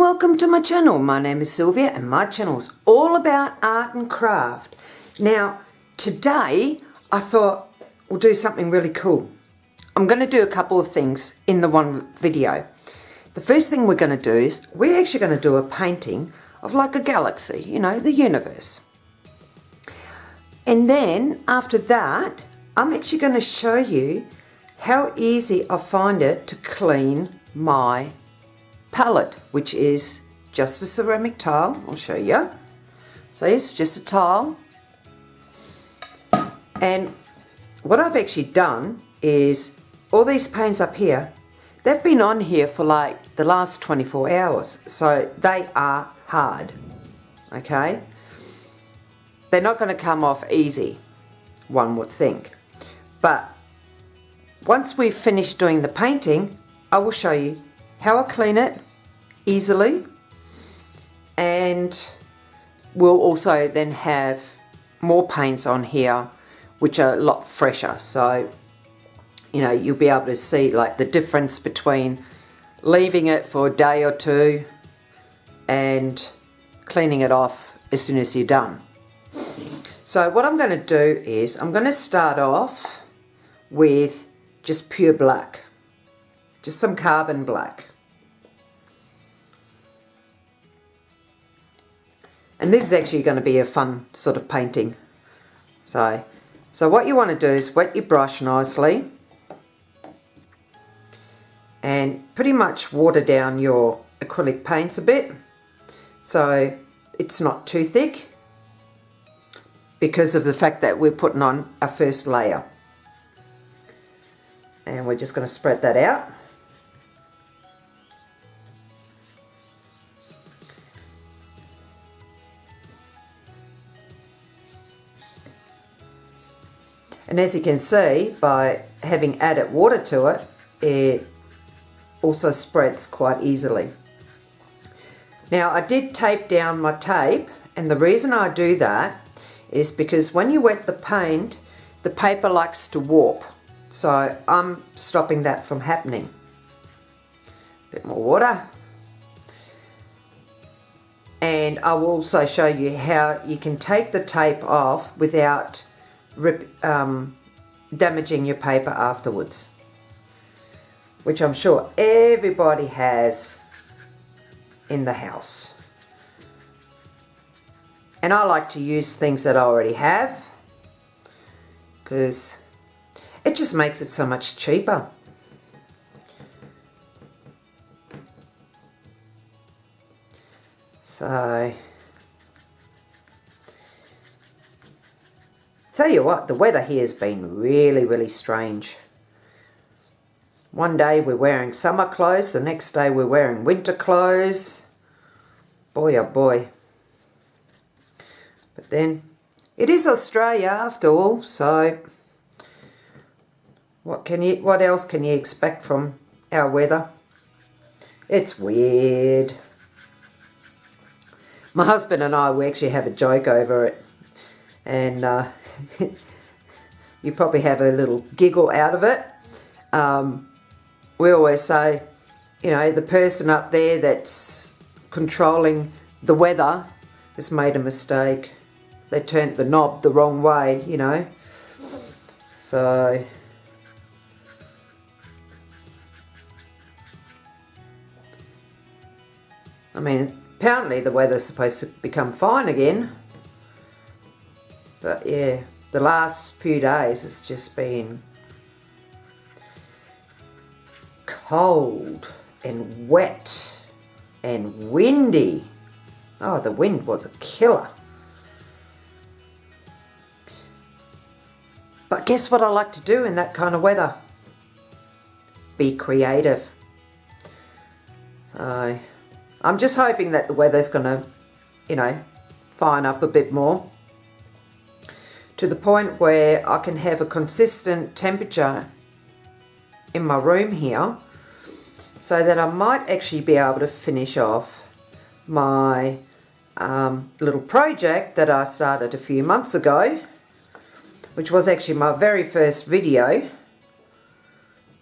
welcome to my channel. My name is Sylvia and my channel is all about art and craft. Now today I thought we'll do something really cool. I'm going to do a couple of things in the one video. The first thing we're going to do is we're actually going to do a painting of like a galaxy, you know, the universe. And then after that I'm actually going to show you how easy I find it to clean my palette, which is just a ceramic tile. I'll show you. So it's just a tile. And what I've actually done is all these paints up here, they've been on here for like the last 24 hours. So they are hard. Okay? They're not going to come off easy, one would think. But once we've finished doing the painting, I will show you how I clean it easily, and we'll also then have more paints on here which are a lot fresher, so you know you'll be able to see like the difference between leaving it for a day or two and cleaning it off as soon as you're done. So what I'm going to do is I'm going to start off with just pure black, just some carbon black. And this is actually going to be a fun sort of painting. So what you want to do is wet your brush nicely and pretty much water down your acrylic paints a bit so it's not too thick, because of the fact that we're putting on our first layer. And we're just going to spread that out. And as you can see, by having added water to it, it also spreads quite easily. Now I did tape down my tape, and the reason I do that is because when you wet the paint, the paper likes to warp. So I'm stopping that from happening. A bit more water. And I will also show you how you can take the tape off without damaging your paper afterwards, which I'm sure everybody has in the house. And I like to use things that I already have because it just makes it so much cheaper. So tell you what, the weather here has been really strange. One day we're wearing summer clothes, the next day we're wearing winter clothes. Boy oh boy. But then it is Australia after all, so what else can you expect from our weather? It's weird. My husband and I, we actually have a joke over it, and you probably have a little giggle out of it. We always say, you know, the person up there that's controlling the weather has made a mistake. They turned the knob the wrong way, you know. So I mean, apparently the weather's supposed to become fine again. But yeah, the last few days it's just been cold and wet and windy. Oh, the wind was a killer. But guess what I like to do in that kind of weather? Be creative. So I'm just hoping that the weather's going to, you know, fine up a bit more, to the point where I can have a consistent temperature in my room here, so that I might actually be able to finish off my little project that I started a few months ago, which was actually my very first video.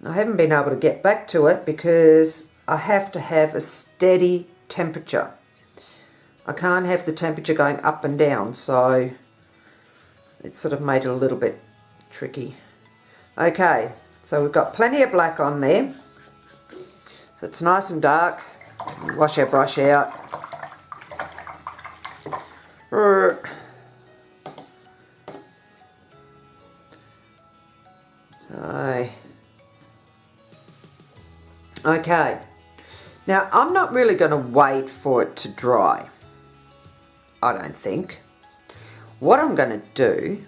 I haven't been able to get back to it because I have to have a steady temperature. I can't have the temperature going up and down, so it's sort of made it a little bit tricky. Okay, so we've got plenty of black on there. So it's nice and dark. Wash our brush out. Okay, now I'm not really going to wait for it to dry, I don't think. What I'm going to do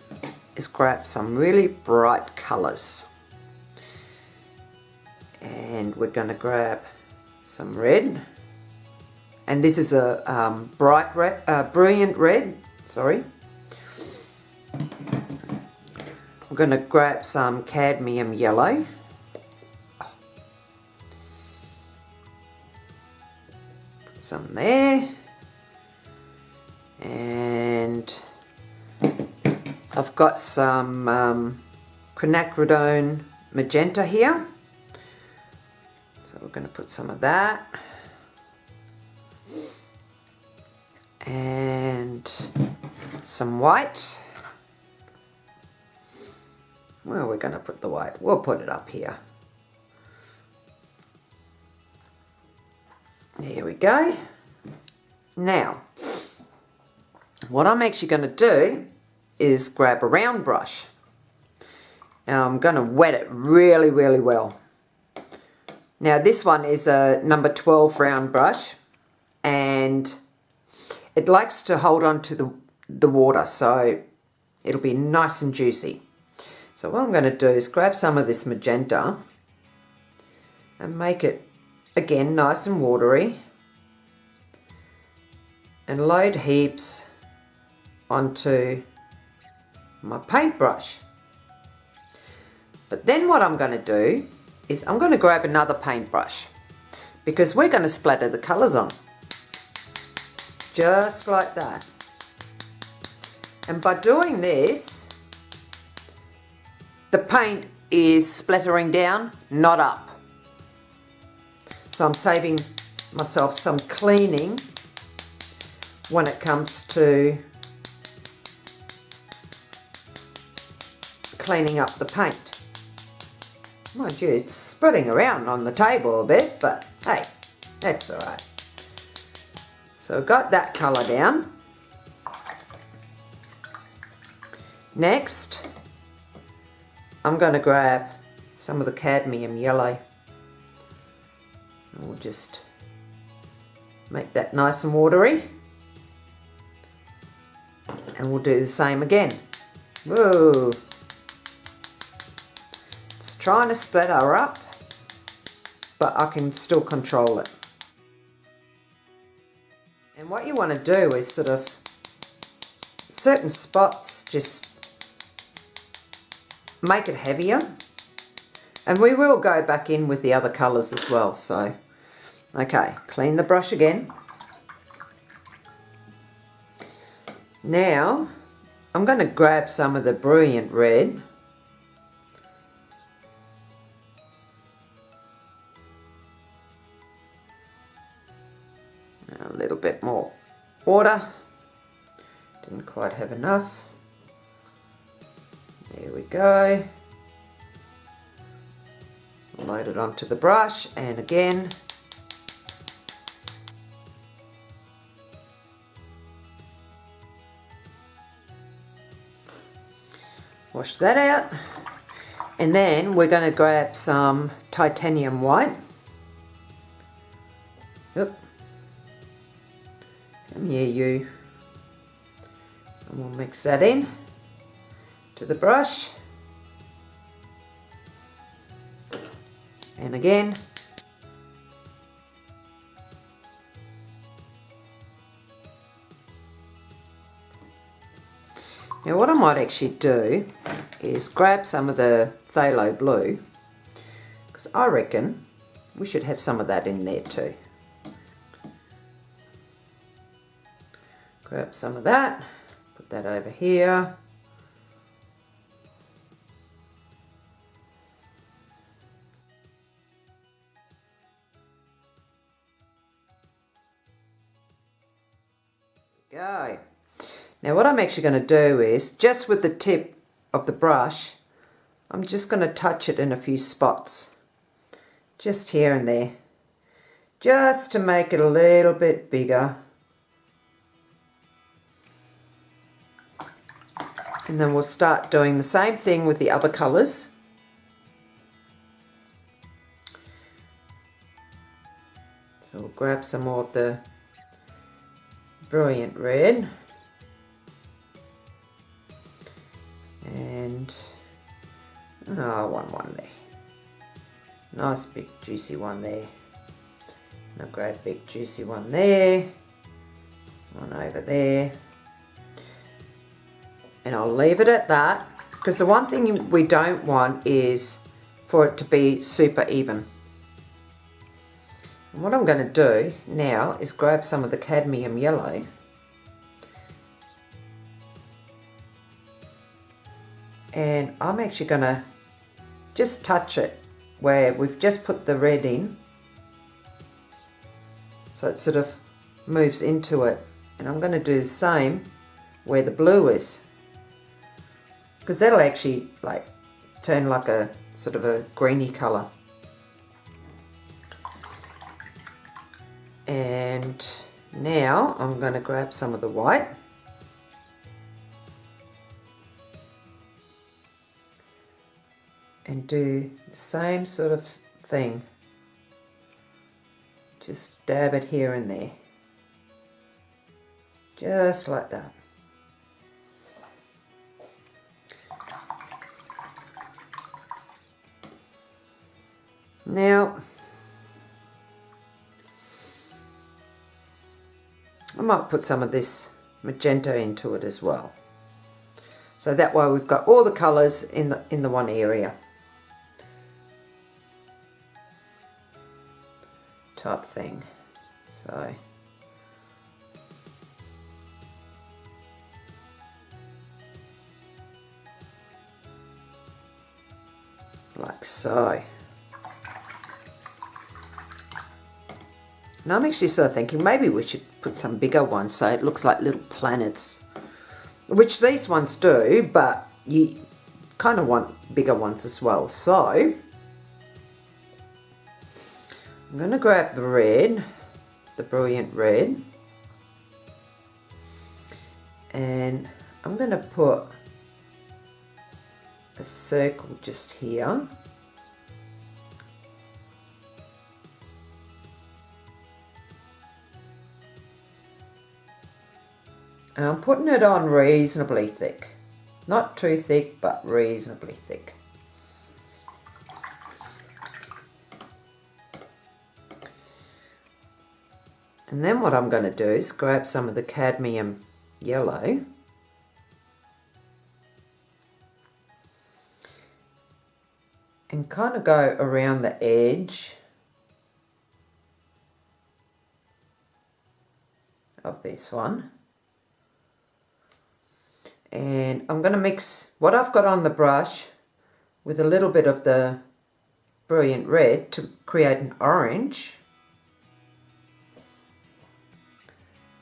is grab some really bright colours, and we're going to grab some red, and this is a bright red, brilliant red, sorry. We're going to grab some cadmium yellow. Put some there. And I've got some quinacridone magenta here. So we're going to put some of that. And some white. Where are we going to put the white? We'll put it up here. There we go. Now, what I'm actually going to do is grab a round brush. Now I'm going to wet it really, really well. Now this one is a number 12 round brush, and it likes to hold on to the water, so it'll be nice and juicy. So what I'm going to do is grab some of this magenta and make it, again, nice and watery, and load heaps onto my paintbrush. But then what I'm going to do is I'm going to grab another paintbrush, because we're going to splatter the colours on. Just like that. And by doing this, the paint is splattering down, not up. So I'm saving myself some cleaning when it comes to cleaning up the paint. Mind you, it's spreading around on the table a bit, but hey, that's alright. So I've got that colour down. Next, I'm going to grab some of the cadmium yellow. And we'll just make that nice and watery. And we'll do the same again. Whoa! It's trying to splatter up, but I can still control it. And what you want to do is sort of, certain spots, just make it heavier, and we will go back in with the other colours as well. So okay, clean the brush again. Now I'm going to grab some of the brilliant red, a little bit more water, didn't quite have enough. There we go. Load it onto the brush, and again wash that out, and then we're going to grab some titanium white. Yep. Come here, you. And we'll mix that in to the brush, and again now what I might actually do is grab some of the phthalo blue, because I reckon we should have some of that in there too. Grab some of that, put that over here. Go. Now what I'm actually going to do is, just with the tip of the brush, I'm just going to touch it in a few spots. Just here and there. Just to make it a little bit bigger. And then we'll start doing the same thing with the other colours. So we'll grab some more of the brilliant red. And one there. Nice big juicy one there. And a great big juicy one there. One over there. And I'll leave it at that, because the one thing we don't want is for it to be super even. And what I'm going to do now is grab some of the cadmium yellow. And I'm actually going to just touch it where we've just put the red in. So it sort of moves into it. And I'm going to do the same where the blue is. Because that'll actually like turn like a sort of a greeny colour. And now I'm going to grab some of the white. And do the same sort of thing. Just dab it here and there. Just like that. Now, I might put some of this magenta into it as well. So that way we've got all the colours in the one area. Type thing. So like so. And I'm actually sort of thinking maybe we should put some bigger ones so it looks like little planets, which these ones do, but you kind of want bigger ones as well. So I'm going to grab the red, the brilliant red, and I'm going to put a circle just here. And I'm putting it on reasonably thick. Not too thick, but reasonably thick. And then what I'm going to do is grab some of the cadmium yellow. And kind of go around the edge of this one. And I'm going to mix what I've got on the brush with a little bit of the brilliant red to create an orange.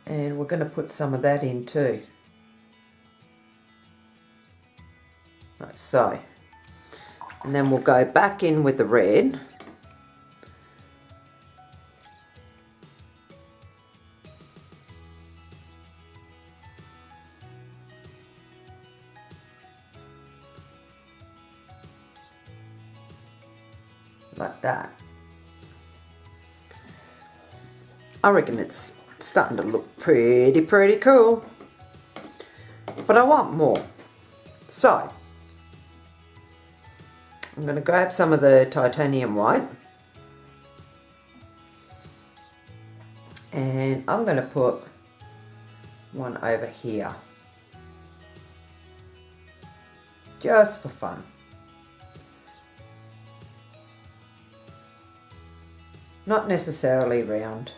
And we're going to put some of that in too. Like so. And then we'll go back in with the red. Like that. I reckon it's starting to look pretty cool. But I want more. So I'm going to grab some of the titanium white. And I'm going to put one over here. Just for fun. Not necessarily round.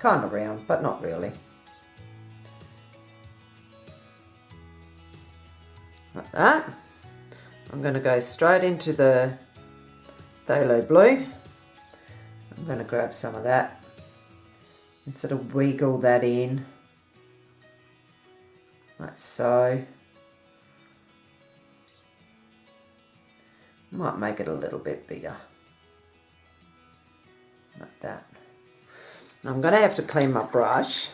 Kind of round, but not really. Like that. I'm going to go straight into the phthalo blue. I'm going to grab some of that and sort of wiggle that in, like so. Might make it a little bit bigger, like that. I'm going to have to clean my brush.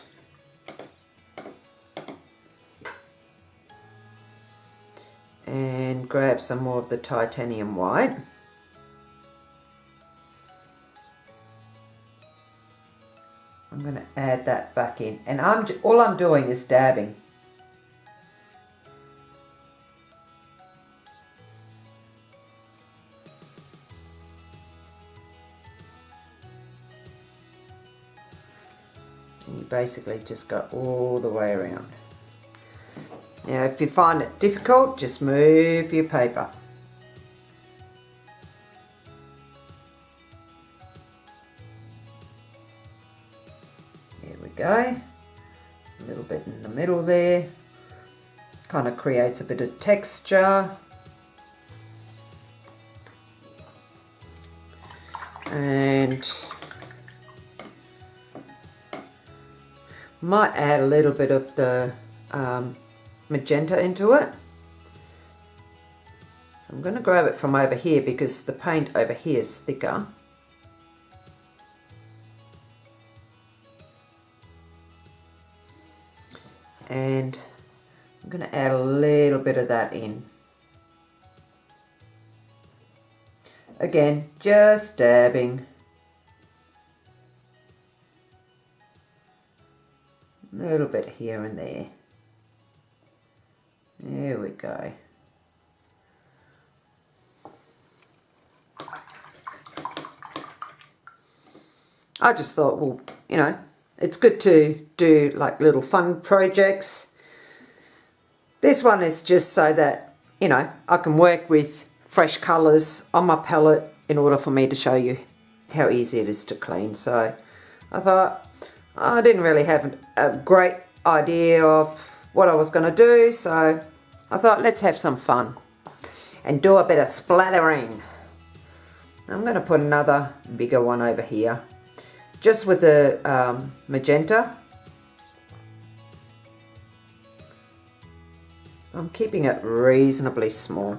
And grab some more of the titanium white. I'm going to add that back in, and all I'm doing is dabbing. And you basically just go all the way around. Now if you find it difficult, just move your paper. There we go. A little bit in the middle there. Kind of creates a bit of texture. And might add a little bit of the magenta into it. So I'm going to grab it from over here because the paint over here is thicker. And I'm going to add a little bit of that in. Again, just dabbing. A little bit here and there. There we go. I just thought, well, you know, it's good to do like little fun projects. This one is just so that, you know, I can work with fresh colours on my palette in order for me to show you how easy it is to clean. So I thought, I didn't really have a great idea of what I was going to do, so I thought let's have some fun and do a bit of splattering. I'm going to put another bigger one over here, just with the magenta. I'm keeping it reasonably small.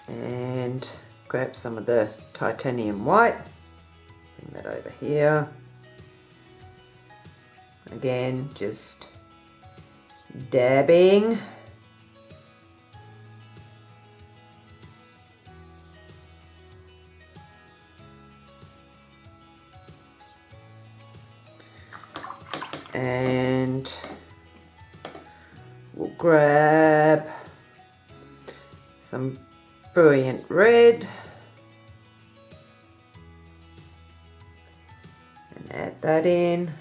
And grab some of the titanium white, bring that over here. Again, just dabbing. And we'll grab some brilliant red and add that in.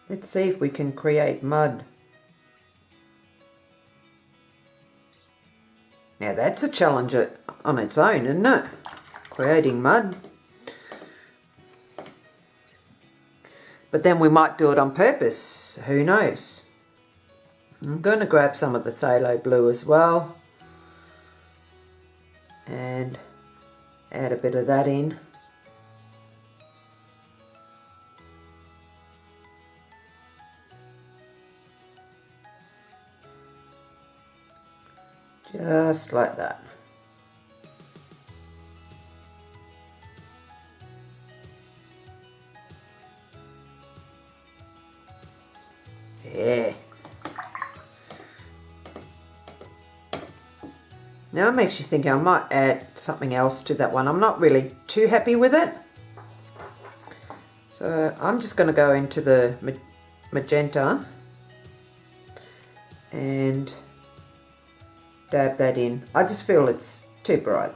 Let's see if we can create mud. Now that's a challenge on its own, isn't it? Creating mud. But then we might do it on purpose, who knows? I'm going to grab some of the phthalo blue as well and add a bit of that in. Just like that. Yeah. Now it makes you think I might add something else to that one. I'm not really too happy with it. So I'm just going to go into the magenta and dab that in. I just feel it's too bright.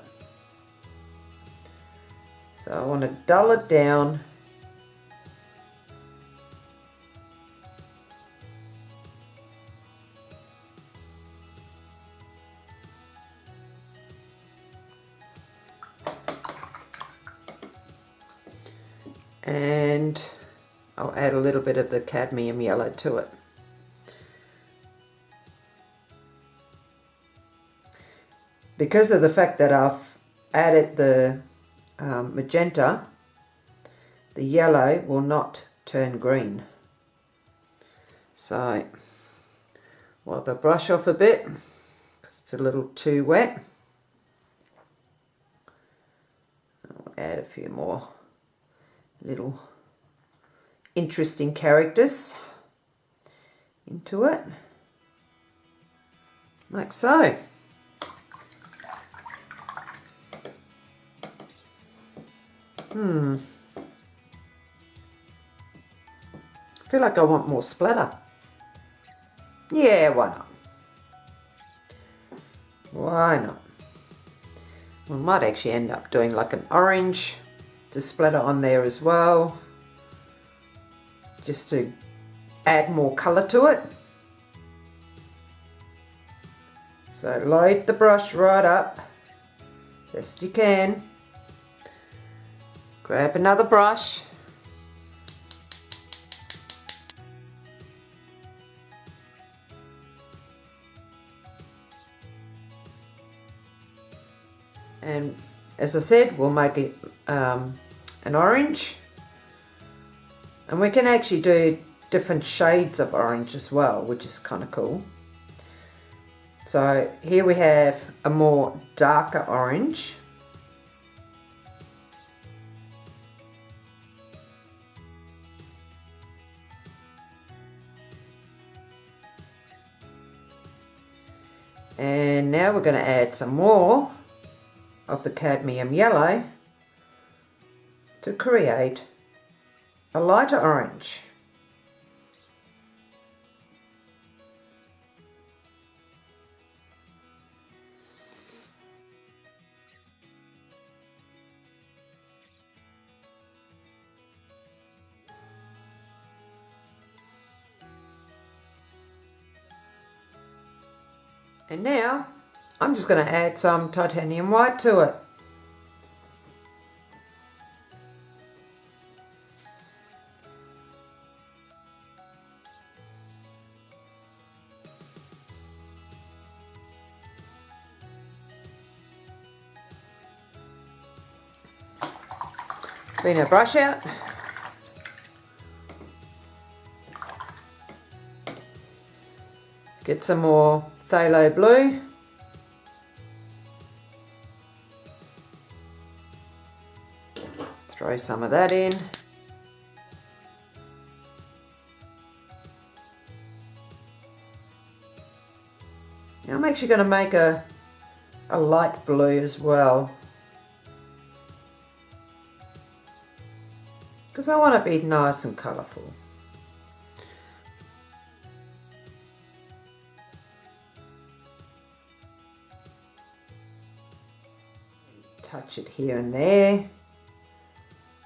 So I want to dull it down. And I'll add a little bit of the cadmium yellow to it. because of the fact that I've added the magenta, the yellow will not turn green. So wipe the brush off a bit because it's a little too wet. I'll add a few more little interesting characters into it, like so. I feel like I want more splatter. Yeah, why not? Why not? We might actually end up doing like an orange to splatter on there as well, just to add more colour to it. So load the brush right up, best you can. Grab another brush. And as I said, we'll make it an orange. And we can actually do different shades of orange as well, which is kind of cool. So here we have a more darker orange. And now we're going to add some more of the cadmium yellow to create a lighter orange. And now I'm just going to add some titanium white to it. Clean our brush out. Get some more phthalo blue. Throw some of that in. Now I'm actually going to make a light blue as well, because I want to be nice and colourful. Touch it here and there,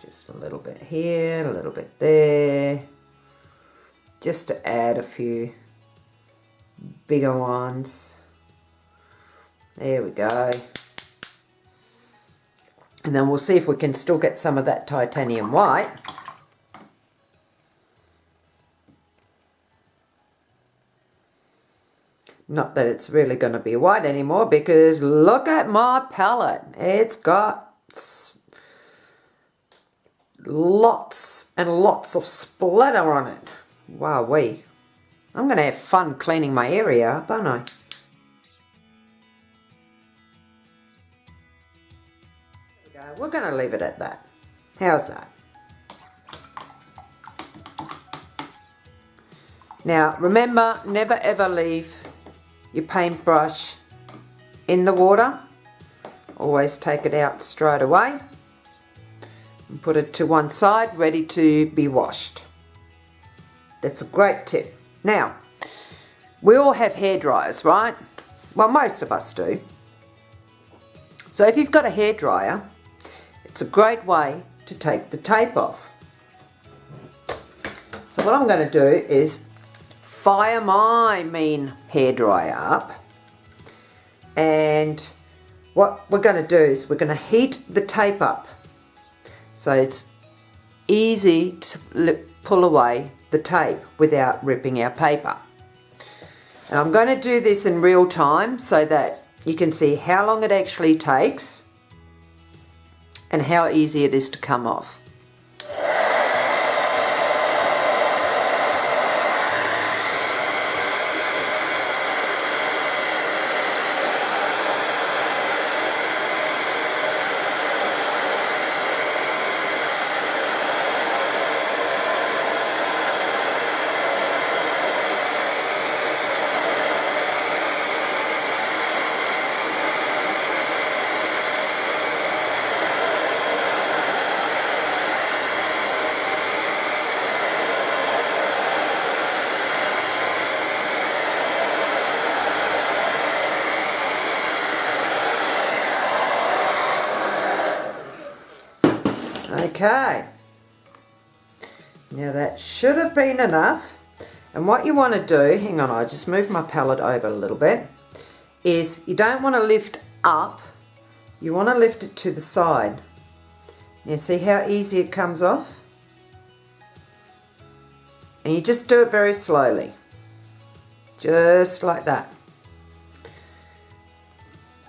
just a little bit here, a little bit there, just to add a few bigger ones. There we go. And then we'll see if we can still get some of that titanium white. Not that it's really going to be white anymore, because look at my palette. It's got lots and lots of splatter on it. Wowee. I'm going to have fun cleaning my area up, aren't I? There we go. We're going to leave it at that. How's that? Now, remember, never ever leave your paintbrush in the water. Always take it out straight away and put it to one side, ready to be washed. That's a great tip. Now, we all have hair dryers, right? Well, most of us do. So if you've got a hair dryer, it's a great way to take the tape off. So what I'm going to do is fire my mean hairdryer up, and what we're going to do is we're going to heat the tape up so it's easy to pull away the tape without ripping our paper. And I'm going to do this in real time so that you can see how long it actually takes and how easy it is to come off. Okay, now that should have been enough, and what you want to do, hang on, I just moved my palette over a little bit, is you don't want to lift up, you want to lift it to the side. Now see how easy it comes off? And you just do it very slowly, just like that.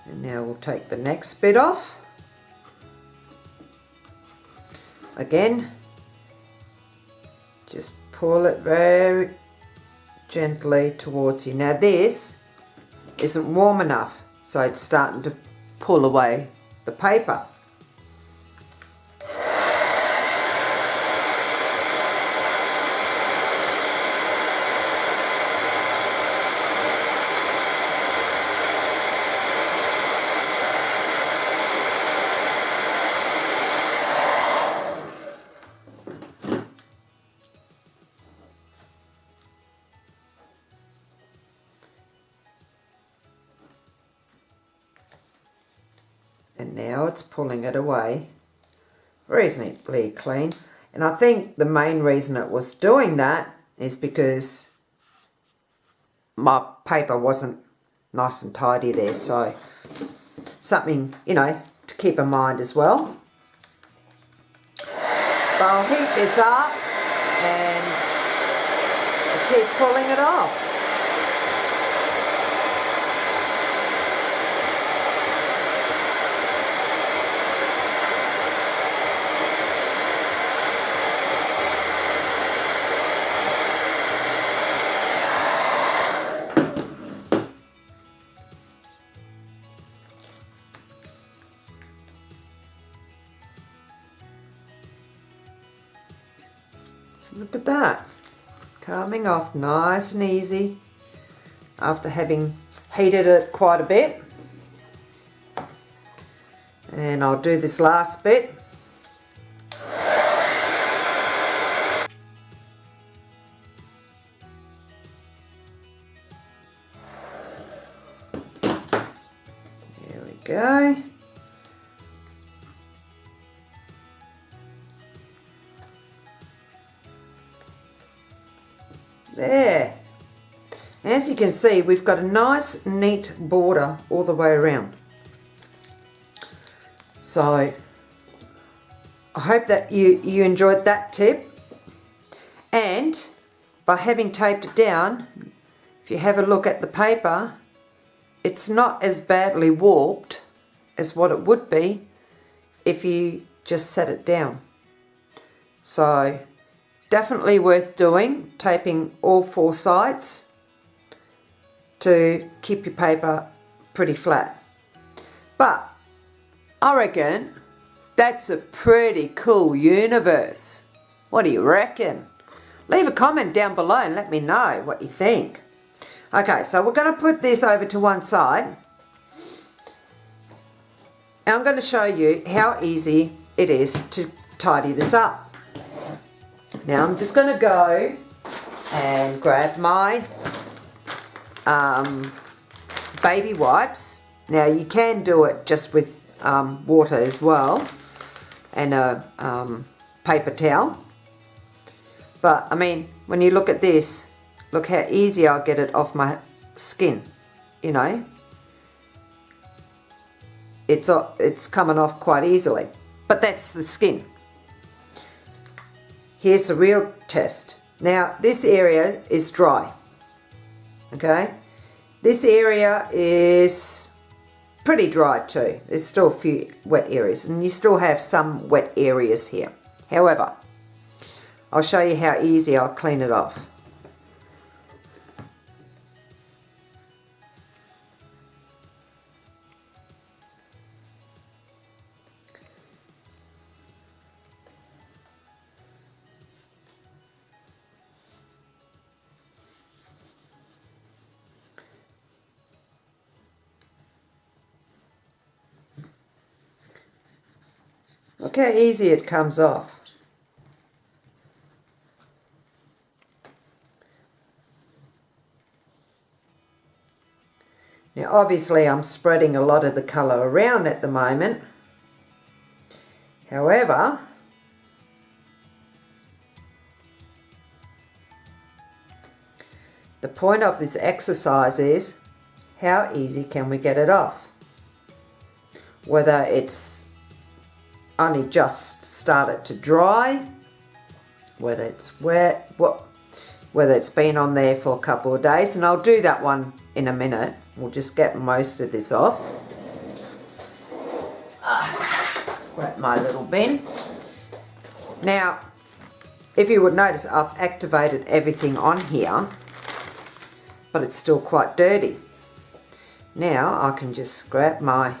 And now we'll take the next bit off. Again, just pull it very gently towards you. Now this isn't warm enough, so it's starting to pull away the paper. And now it's pulling it away reasonably clean. And I think the main reason it was doing that is because my paper wasn't nice and tidy there. So something, you know, to keep in mind as well. So I'll heat this up and I'll keep pulling it off. Look at that, coming off nice and easy after having heated it quite a bit. And I'll do this last bit. There we go. There. As you can see, we've got a nice neat border all the way around. So I hope that you enjoyed that tip. And by having taped it down, if you have a look at the paper, it's not as badly warped as what it would be if you just set it down. So definitely worth doing, taping all four sides to keep your paper pretty flat. But I reckon that's a pretty cool universe. What do you reckon? Leave a comment down below and let me know what you think. Okay, so we're going to put this over to one side. And I'm going to show you how easy it is to tidy this up. Now I'm just going to go and grab my baby wipes. Now you can do it just with water as well and a paper towel. But I mean, when you look at this, look how easy I'll get it off my skin, you know. It's coming off quite easily. But that's the skin. Here's the real test. Now this area is dry, okay? This area is pretty dry too. There's still a few wet areas, and you still have some wet areas here. However, I'll show you how easy I'll clean it off. Look how easy it comes off. Now obviously I'm spreading a lot of the colour around at the moment. However, the point of this exercise is how easy can we get it off? Whether it's only just started to dry, whether it's wet, whether it's been on there for a couple of days, and I'll do that one in a minute. We'll just get most of this off. Grab my little bin. Now, if you would notice, I've activated everything on here, but it's still quite dirty. Now I can just grab my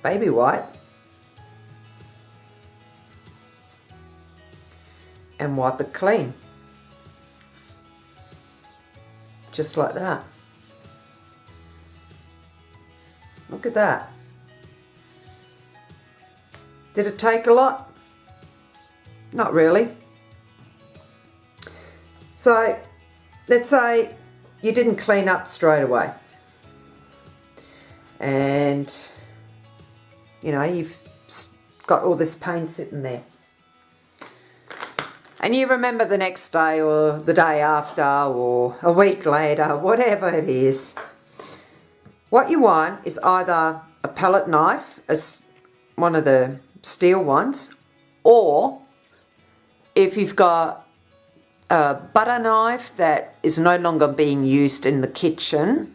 baby wipe and wipe it clean, just like that. Look at that. Did it take a lot? Not really. So let's say you didn't clean up straight away, and you know you've got all this paint sitting there, and you remember the next day or the day after or a week later, whatever it is. What you want is either a palette knife, as one of the steel ones, or if you've got a butter knife that is no longer being used in the kitchen,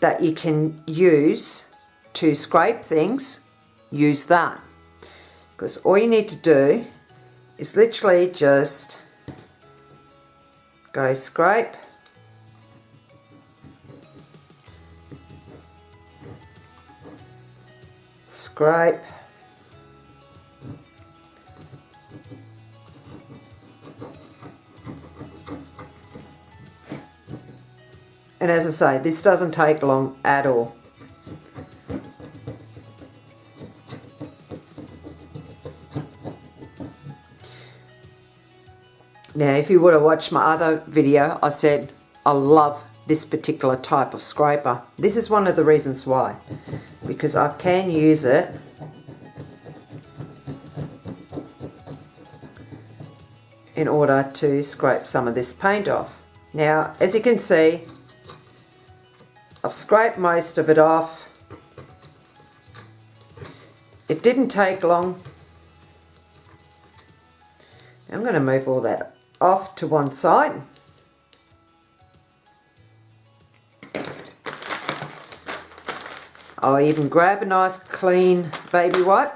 that you can use to scrape things, use that. Because all you need to do is literally just go scrape, scrape, and as I say, this doesn't take long at all. Now, if you would have watched my other video, I said I love this particular type of scraper. This is one of the reasons why, because I can use it in order to scrape some of this paint off. Now, as you can see, I've scraped most of it off. It didn't take long. I'm going to move all that off to one side. I'll even grab a nice clean baby wipe.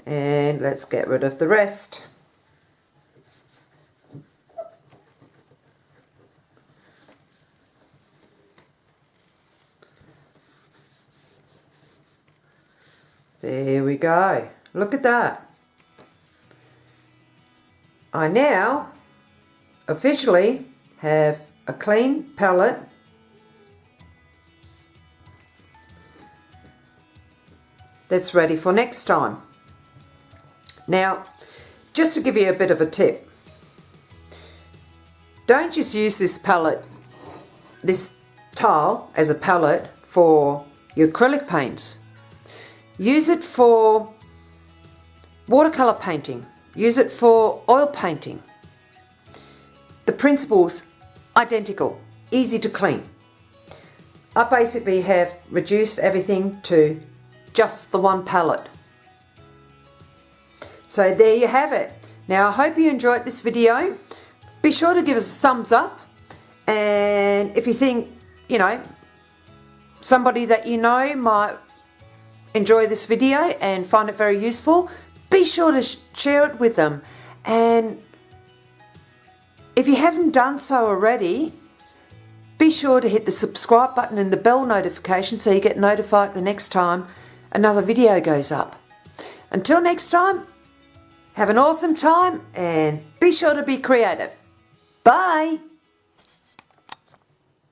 And let's get rid of the rest. There we go. Look at that. I now officially have a clean palette that's ready for next time. Now, just to give you a bit of a tip, don't just use this palette, this tile as a palette for your acrylic paints. Use it for watercolor painting. Use it for oil painting. The principle's identical, easy to clean. I basically have reduced everything to just the one palette. So there you have it. Now I hope you enjoyed this video. Be sure to give us a thumbs up And if you think, you know, somebody that you know might enjoy this video and find it very useful, be sure to share it with them. And if you haven't done so already, be sure to hit the subscribe button and the bell notification so you get notified the next time another video goes up. Until next time, have an awesome time and be sure to be creative. Bye!